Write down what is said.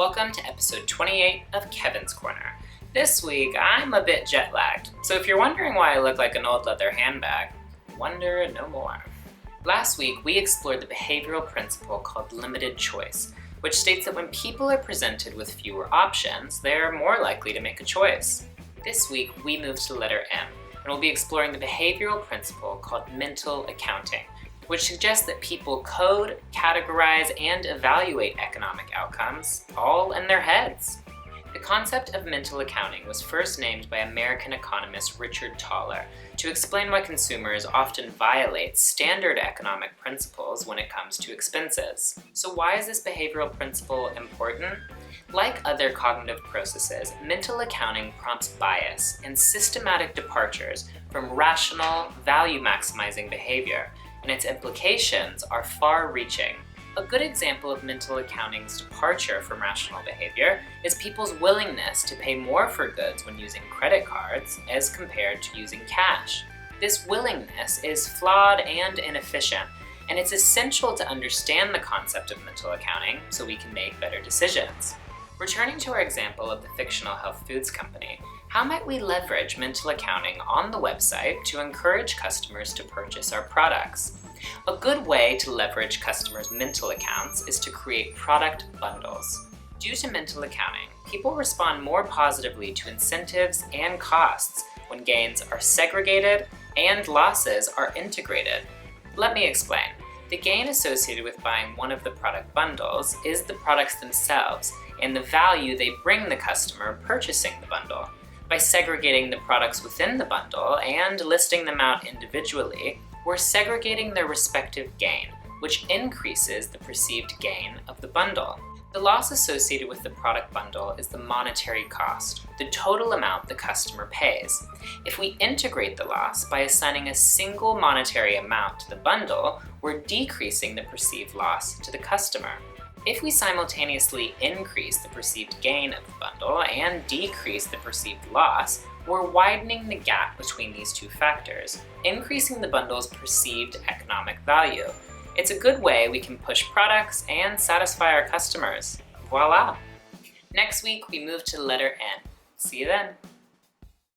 Welcome to episode 28 of Kevin's Corner. This week, I'm a bit jet-lagged, so if you're wondering why I look like an old leather handbag, wonder no more. Last week, we explored the behavioral principle called limited choice, which states that when people are presented with fewer options, they're more likely to make a choice. This week, we move to the letter M, and we'll be exploring the behavioral principle called mental accounting, which suggests that people code, categorize, and evaluate economic outcomes, all in their heads. The concept of mental accounting was first named by American economist Richard Thaler to explain why consumers often violate standard economic principles when it comes to expenses. So why is this behavioral principle important? Like other cognitive processes, mental accounting prompts bias and systematic departures from rational, value-maximizing behavior, and its implications are far-reaching. A good example of mental accounting's departure from rational behavior is people's willingness to pay more for goods when using credit cards as compared to using cash. This willingness is flawed and inefficient, and it's essential to understand the concept of mental accounting so we can make better decisions. Returning to our example of the fictional health foods company, how might we leverage mental accounting on the website to encourage customers to purchase our products? A good way to leverage customers' mental accounts is to create product bundles. Due to mental accounting, people respond more positively to incentives and costs when gains are segregated and losses are integrated. Let me explain. The gain associated with buying one of the product bundles is the products themselves and the value they bring the customer purchasing the bundle. By segregating the products within the bundle and listing them out individually, we're segregating their respective gain, which increases the perceived gain of the bundle. The loss associated with the product bundle is the monetary cost, the total amount the customer pays. If we integrate the loss by assigning a single monetary amount to the bundle, we're decreasing the perceived loss to the customer. If we simultaneously increase the perceived gain of the bundle and decrease the perceived loss, we're widening the gap between these two factors, increasing the bundle's perceived economic value. It's a good way we can push products and satisfy our customers. Voila! Next week, we move to the letter N. See you then!